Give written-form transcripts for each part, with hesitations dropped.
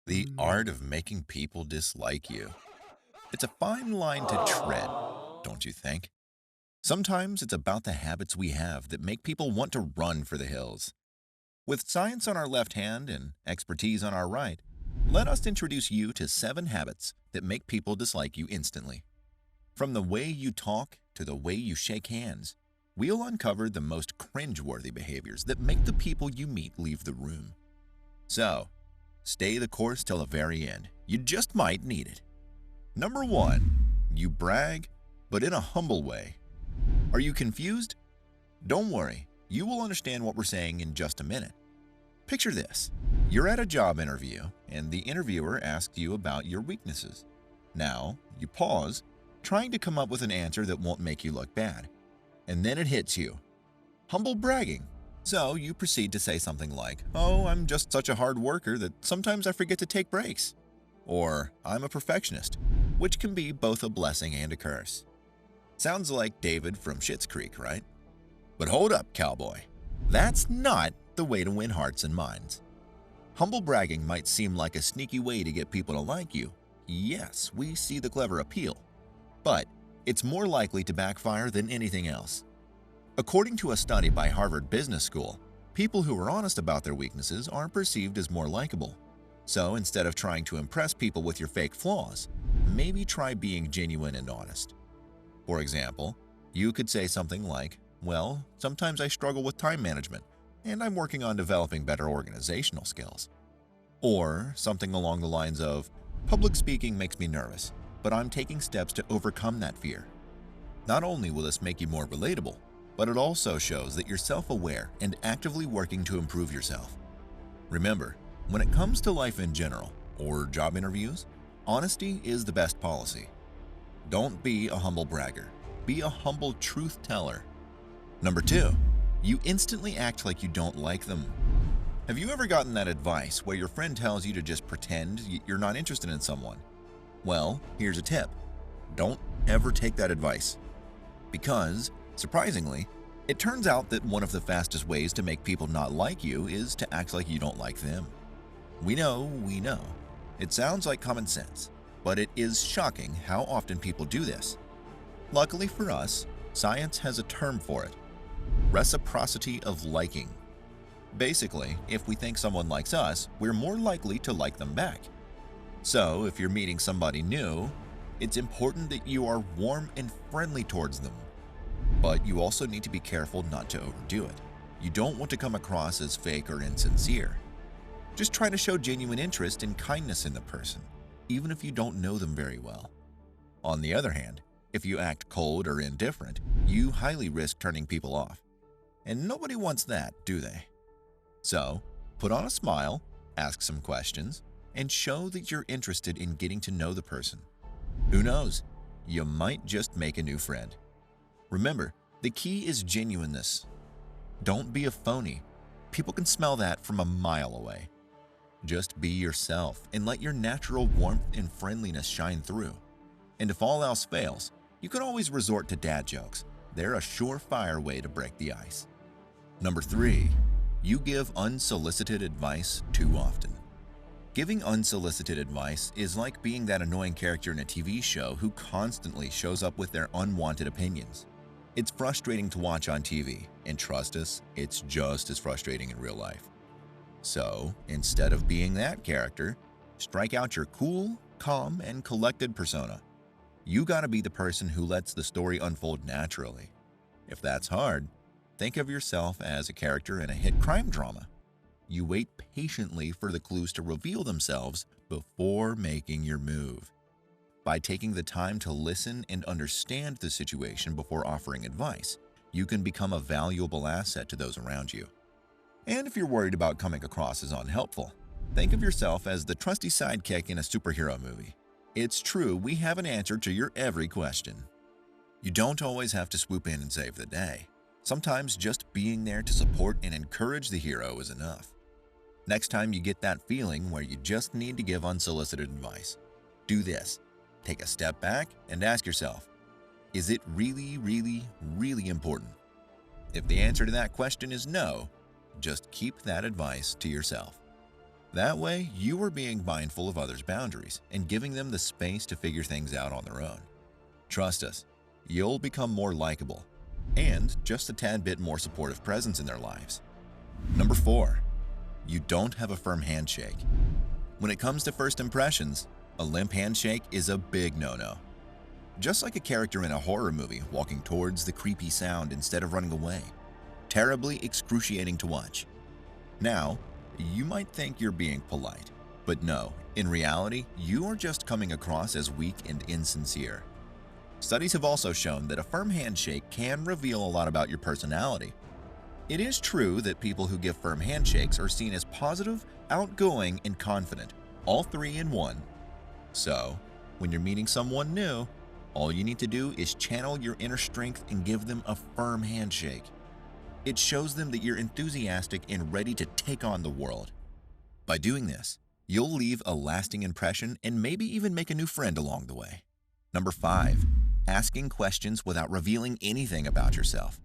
The art of making people dislike you. It's a fine line to tread, don't you think? Sometimes it's about the habits we have that make people want to run for the hills. With science on our left hand and expertise on our right, let us introduce you to 7 habits that make people dislike you instantly. From the way you talk to the way you shake hands, we'll uncover the most cringeworthy behaviors that make the people you meet leave the room. So, stay the course till the very end. You just might need it. Number 1. You brag, but in a humble way. Are you confused? Don't worry, you will understand what we're saying in just a minute. Picture this. You're at a job interview, and the interviewer asks you about your weaknesses. Now, you pause, trying to come up with an answer that won't make you look bad. And then it hits you. Humble bragging. So you proceed to say something like, "Oh, I'm just such a hard worker that sometimes I forget to take breaks." Or, "I'm a perfectionist," which can be both a blessing and a curse. Sounds like David from Schitt's Creek, right? But hold up, cowboy. That's not the way to win hearts and minds. Humble bragging might seem like a sneaky way to get people to like you. Yes, we see the clever appeal. But it's more likely to backfire than anything else. According to a study by Harvard Business School, people who are honest about their weaknesses are perceived as more likable. So instead of trying to impress people with your fake flaws, maybe try being genuine and honest. For example, you could say something like, "Well, sometimes I struggle with time management, and I'm working on developing better organizational skills." Or something along the lines of, "Public speaking makes me nervous, but I'm taking steps to overcome that fear." Not only will this make you more relatable, but it also shows that you're self-aware and actively working to improve yourself. Remember, when it comes to life in general, or job interviews, honesty is the best policy. Don't be a humble bragger. Be a humble truth teller. Number 2, you instantly act like you don't like them. Have you ever gotten that advice where your friend tells you to just pretend you're not interested in someone? Well, here's a tip. Don't ever take that advice. Because, surprisingly, it turns out that one of the fastest ways to make people not like you is to act like you don't like them. We know. It sounds like common sense, but it is shocking how often people do this. Luckily for us, science has a term for it: reciprocity of liking. Basically, if we think someone likes us, we're more likely to like them back. So, if you're meeting somebody new, it's important that you are warm and friendly towards them. But you also need to be careful not to overdo it. You don't want to come across as fake or insincere. Just try to show genuine interest and kindness in the person, even if you don't know them very well. On the other hand, if you act cold or indifferent, you highly risk turning people off. And nobody wants that, do they? So, put on a smile, ask some questions, and show that you're interested in getting to know the person. Who knows? You might just make a new friend. Remember, the key is genuineness. Don't be a phony. People can smell that from a mile away. Just be yourself and let your natural warmth and friendliness shine through. And if all else fails, you can always resort to dad jokes. They're a surefire way to break the ice. Number 3, you give unsolicited advice too often. Giving unsolicited advice is like being that annoying character in a TV show who constantly shows up with their unwanted opinions. It's frustrating to watch on TV, and trust us, it's just as frustrating in real life. So, instead of being that character, strike out your cool, calm, and collected persona. You gotta be the person who lets the story unfold naturally. If that's hard, think of yourself as a character in a hit crime drama. You wait patiently for the clues to reveal themselves before making your move. By taking the time to listen and understand the situation before offering advice, you can become a valuable asset to those around you. And if you're worried about coming across as unhelpful, think of yourself as the trusty sidekick in a superhero movie. It's true, we have an answer to your every question. You don't always have to swoop in and save the day. Sometimes just being there to support and encourage the hero is enough. Next time you get that feeling where you just need to give unsolicited advice, do this. Take a step back and ask yourself, is it really, really important? If the answer to that question is no, just keep that advice to yourself. That way, you are being mindful of others' boundaries and giving them the space to figure things out on their own. Trust us, you'll become more likable and just a tad bit more supportive presence in their lives. Number 4. You don't have a firm handshake. When it comes to first impressions, a limp handshake is a big no-no. Just like a character in a horror movie walking towards the creepy sound instead of running away. Terribly excruciating to watch. Now, you might think you're being polite, but no, in reality, you are just coming across as weak and insincere. Studies have also shown that a firm handshake can reveal a lot about your personality. It is true that people who give firm handshakes are seen as positive, outgoing, and confident, all three in one. So, when you're meeting someone new, all you need to do is channel your inner strength and give them a firm handshake. It shows them that you're enthusiastic and ready to take on the world. By doing this, you'll leave a lasting impression and maybe even make a new friend along the way. Number 5. Asking questions without revealing anything about yourself.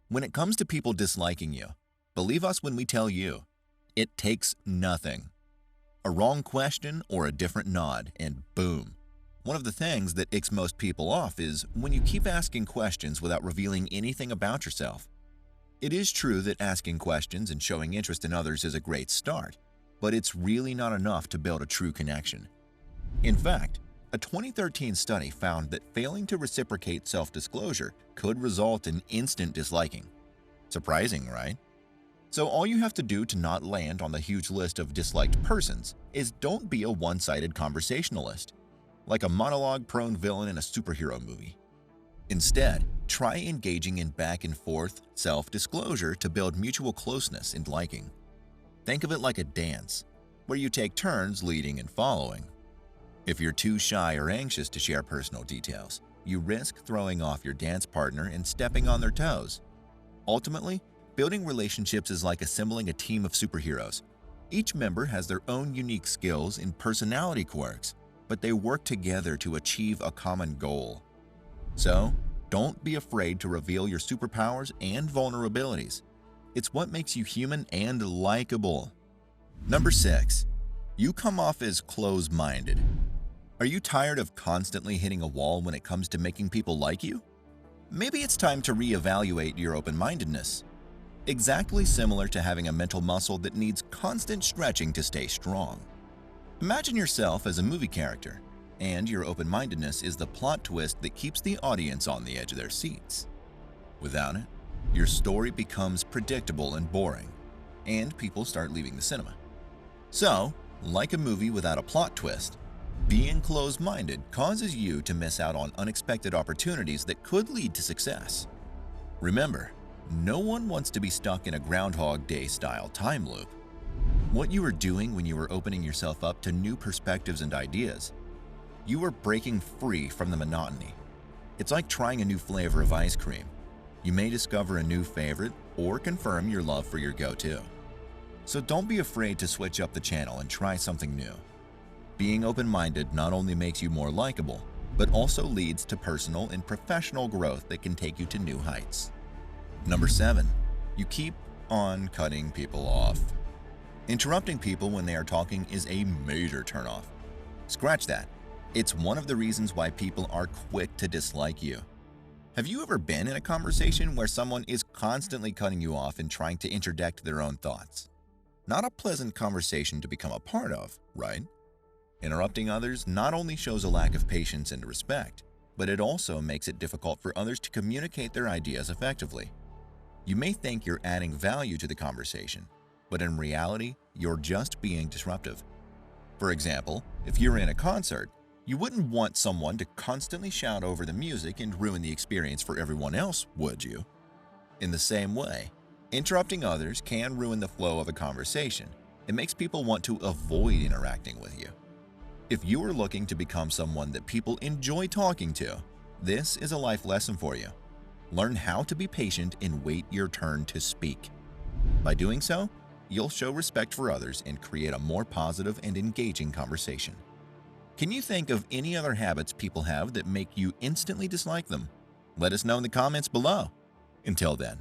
When it comes to people disliking you, believe us when we tell you, it takes nothing. A wrong question or a different nod, and boom. One of the things that icks most people off is when you keep asking questions without revealing anything about yourself. It is true that asking questions and showing interest in others is a great start, but it's really not enough to build a true connection. In fact, a 2013 study found that failing to reciprocate self-disclosure could result in instant disliking. Surprising, right? So all you have to do to not land on the huge list of disliked persons is don't be a one-sided conversationalist, like a monologue-prone villain in a superhero movie. Instead, try engaging in back-and-forth self-disclosure to build mutual closeness and liking. Think of it like a dance, where you take turns leading and following. If you're too shy or anxious to share personal details, you risk throwing off your dance partner and stepping on their toes. Ultimately, building relationships is like assembling a team of superheroes. Each member has their own unique skills and personality quirks, but they work together to achieve a common goal. So, don't be afraid to reveal your superpowers and vulnerabilities. It's what makes you human and likable. Number 6. You come off as closed-minded. Are you tired of constantly hitting a wall when it comes to making people like you? Maybe it's time to reevaluate your open-mindedness. Exactly similar to having a mental muscle that needs constant stretching to stay strong. Imagine yourself as a movie character, and your open-mindedness is the plot twist that keeps the audience on the edge of their seats. Without it, your story becomes predictable and boring, and people start leaving the cinema. So, like a movie without a plot twist, being closed-minded causes you to miss out on unexpected opportunities that could lead to success. Remember, no one wants to be stuck in a Groundhog Day-style time loop. What you are doing when you are opening yourself up to new perspectives and ideas, you are breaking free from the monotony. It's like trying a new flavor of ice cream. You may discover a new favorite or confirm your love for your go-to. So don't be afraid to switch up the channel and try something new. Being open-minded not only makes you more likable, but also leads to personal and professional growth that can take you to new heights. Number 7. You keep on cutting people off. Interrupting people when they are talking is a major turnoff. Scratch that. It's one of the reasons why people are quick to dislike you. Have you ever been in a conversation where someone is constantly cutting you off and trying to interject their own thoughts? Not a pleasant conversation to become a part of, right? Interrupting others not only shows a lack of patience and respect, but it also makes it difficult for others to communicate their ideas effectively. You may think you're adding value to the conversation, but in reality, you're just being disruptive. For example, if you're in a concert, you wouldn't want someone to constantly shout over the music and ruin the experience for everyone else, would you? In the same way, interrupting others can ruin the flow of a conversation. It makes people want to avoid interacting with you. If you are looking to become someone that people enjoy talking to, this is a life lesson for you. Learn how to be patient and wait your turn to speak. By doing so, you'll show respect for others and create a more positive and engaging conversation. Can you think of any other habits people have that make you instantly dislike them? Let us know in the comments below. Until then.